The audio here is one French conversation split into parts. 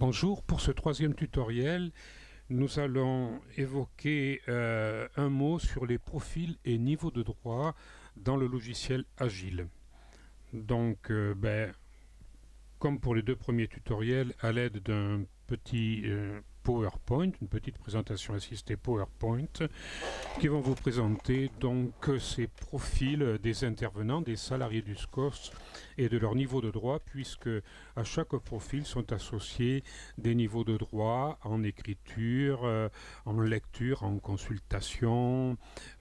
Bonjour, pour ce troisième tutoriel, nous allons évoquer un mot sur les profils et niveaux de droit dans le logiciel Agile. Donc, comme pour les deux premiers tutoriels, à l'aide d'un petit PowerPoint, une petite présentation assistée PowerPoint, qui vont vous présenter donc ces profils des intervenants, des salariés du SCOS et de leur niveau de droit, puisque à chaque profil sont associés des niveaux de droit en écriture, en lecture, en consultation,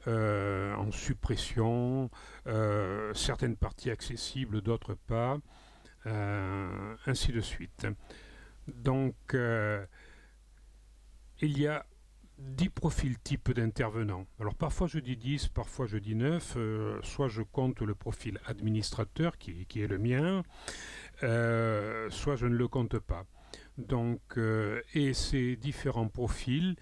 en suppression, certaines parties accessibles, d'autres pas, ainsi de suite. Donc, il y a 10 profils types d'intervenants. Alors parfois je dis 10, parfois je dis 9, soit je compte le profil administrateur qui est le mien, soit je ne le compte pas. Donc, et ces différents profils,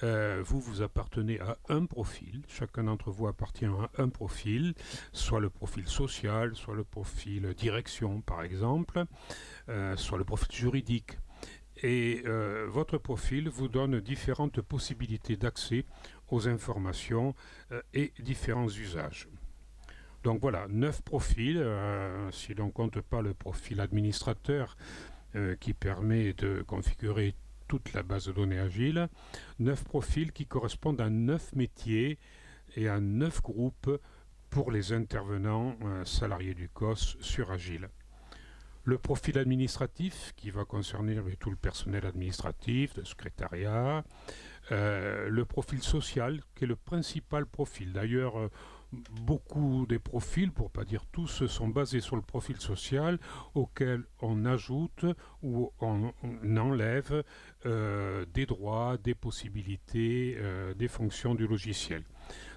vous appartenez à un profil, chacun d'entre vous appartient à un profil, soit le profil social, soit le profil direction par exemple, soit le profil juridique. Et votre profil vous donne différentes possibilités d'accès aux informations et différents usages. Donc voilà, 9 profils, si l'on ne compte pas le profil administrateur qui permet de configurer toute la base de données Agile, 9 profils qui correspondent à 9 métiers et à 9 groupes pour les intervenants salariés du COS sur Agile. Le profil administratif qui va concerner tout le personnel administratif, de secrétariat. Le profil social qui est le principal profil. D'ailleurs, beaucoup des profils, pour ne pas dire tous, sont basés sur le profil social auquel on ajoute ou on enlève des droits, des possibilités, des fonctions du logiciel.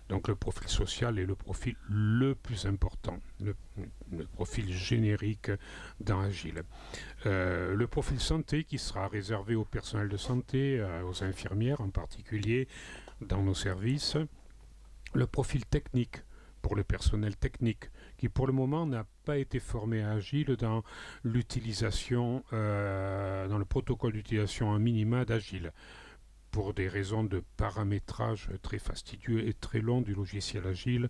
Donc le profil social est le profil le plus important, le profil générique dans Agile. Le profil santé qui sera réservé au personnel de santé, aux infirmières en particulier dans nos services. Le profil technique pour le personnel technique qui pour le moment n'a pas été formé à Agile dans l'utilisation, dans le protocole d'utilisation en minima d'Agile, pour des raisons de paramétrage très fastidieux et très long du logiciel Agile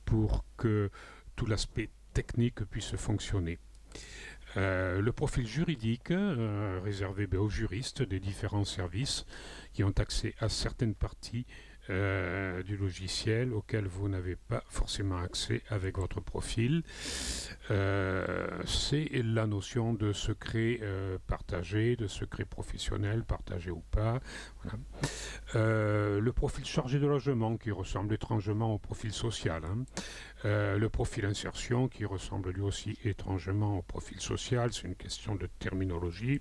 pour que tout l'aspect technique puisse fonctionner. Le profil juridique réservé aux juristes des différents services qui ont accès à certaines parties du logiciel auquel vous n'avez pas forcément accès avec votre profil. C'est la notion de secret partagé, de secret professionnel partagé ou pas. Voilà. Le profil chargé de logement qui ressemble étrangement au profil social. Le profil insertion qui ressemble lui aussi étrangement au profil social, c'est une question de terminologie.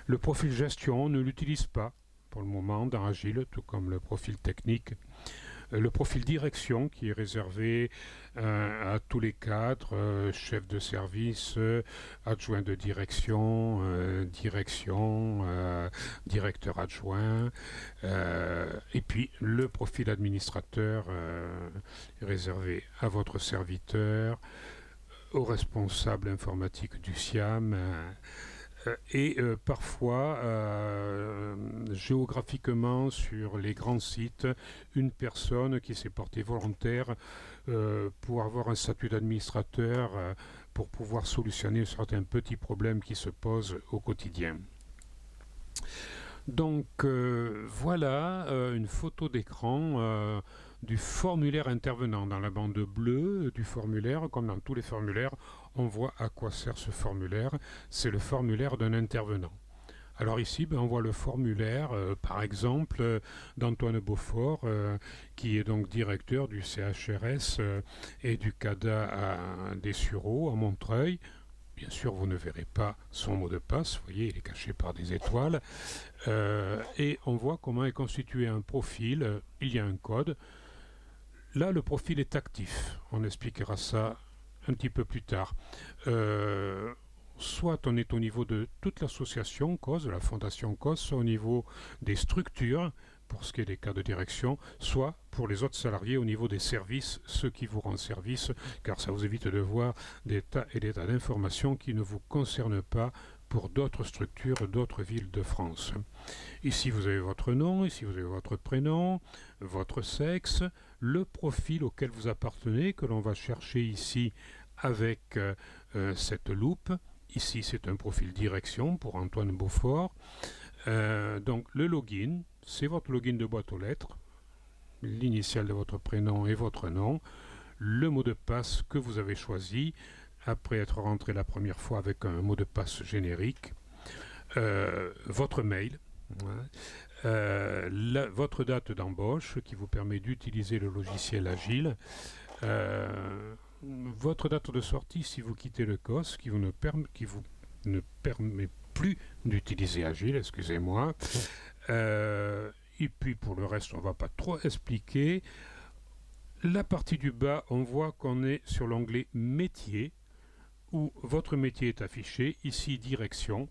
Le profil gestion, on ne l'utilise pas pour le moment dans Agile, tout comme le profil technique. Le profil direction qui est réservé à tous les cadres, chef de service, adjoint de direction, directeur adjoint, et puis le profil administrateur réservé à votre serviteur, au responsable informatique du SIAM, et parfois géographiquement sur les grands sites, une personne qui s'est portée volontaire pour avoir un statut d'administrateur pour pouvoir solutionner certains petits problèmes qui se posent au quotidien. Donc voilà une photo d'écran du formulaire intervenant. Dans la bande bleue du formulaire, comme dans tous les formulaires, on voit à quoi sert ce formulaire. C'est le formulaire d'un intervenant. Alors ici, on voit le formulaire, par exemple, d'Antoine Beaufort, qui est donc directeur du CHRS et du CADA des Sureaux à Montreuil. Bien sûr, vous ne verrez pas son mot de passe, vous voyez, il est caché par des étoiles. Et on voit comment est constitué un profil, il y a un code. Là, le profil est actif, on expliquera ça un petit peu plus tard. Soit on est au niveau de toute l'association COS, de la fondation COS, soit au niveau des structures, pour ce qui est des cas de direction, soit pour les autres salariés au niveau des services, ceux qui vous rendent service, car ça vous évite de voir des tas et des tas d'informations qui ne vous concernent pas pour d'autres structures, d'autres villes de France. Ici, vous avez votre nom, ici, vous avez votre prénom, votre sexe, le profil auquel vous appartenez, que l'on va chercher ici avec cette loupe. Ici, c'est un profil direction pour Antoine Beaufort. Donc, le login, c'est votre login de boîte aux lettres, l'initiale de votre prénom et votre nom, le mot de passe que vous avez choisi après être rentré la première fois avec un mot de passe générique, votre mail, votre date d'embauche qui vous permet d'utiliser le logiciel Agile, votre date de sortie si vous quittez le COS qui vous ne permet plus d'utiliser Agile, excusez-moi. Et puis pour le reste, on ne va pas trop expliquer. La partie du bas, on voit qu'on est sur l'onglet métier, où votre métier est affiché, ici direction.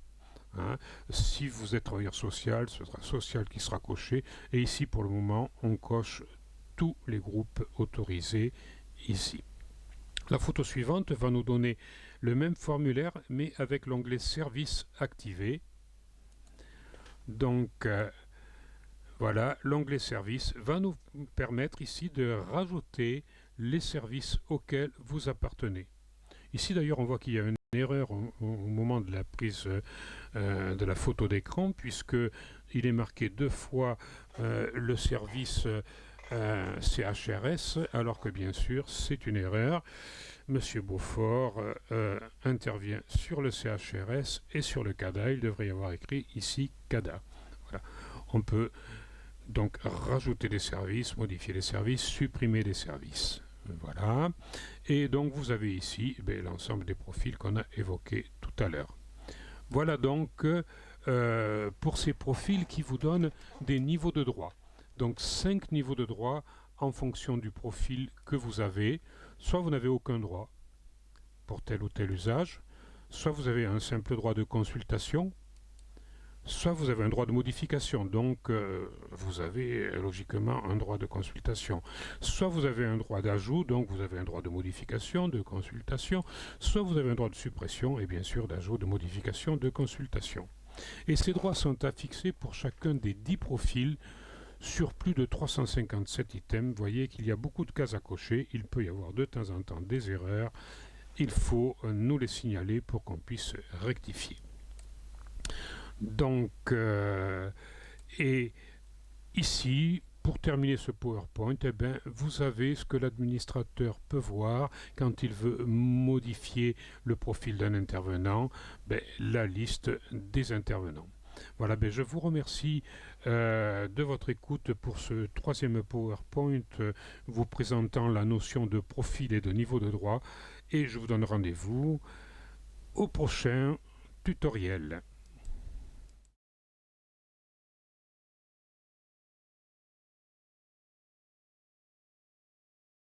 Si vous êtes travailleur social, ce sera social qui sera coché. Et ici, pour le moment, on coche tous les groupes autorisés ici. La photo suivante va nous donner le même formulaire, mais avec l'onglet service activé. Donc, voilà, l'onglet service va nous permettre ici de rajouter les services auxquels vous appartenez. Ici d'ailleurs on voit qu'il y a une erreur au moment de la prise de la photo d'écran, puisque il est marqué 2 fois le service CHRS, alors que bien sûr c'est une erreur. Monsieur Beaufort intervient sur le CHRS et sur le CADA. Il devrait y avoir écrit ici CADA. Voilà. On peut donc rajouter des services, modifier les services, supprimer des services. Voilà. Et donc vous avez ici l'ensemble des profils qu'on a évoqués tout à l'heure. Voilà donc pour ces profils qui vous donnent des niveaux de droit. Donc 5 niveaux de droit en fonction du profil que vous avez. Soit vous n'avez aucun droit pour tel ou tel usage, soit vous avez un simple droit de consultation, soit vous avez un droit de modification, donc vous avez logiquement un droit de consultation. Soit vous avez un droit d'ajout, donc vous avez un droit de modification, de consultation. Soit vous avez un droit de suppression et bien sûr d'ajout, de modification, de consultation. Et ces droits sont affixés pour chacun des 10 profils sur plus de 357 items. Vous voyez qu'il y a beaucoup de cases à cocher. Il peut y avoir de temps en temps des erreurs. Il faut nous les signaler pour qu'on puisse rectifier. Donc, et ici, pour terminer ce PowerPoint, vous avez ce que l'administrateur peut voir quand il veut modifier le profil d'un intervenant, la liste des intervenants. Voilà, je vous remercie de votre écoute pour ce 3e PowerPoint vous présentant la notion de profil et de niveau de droit, et je vous donne rendez-vous au prochain tutoriel.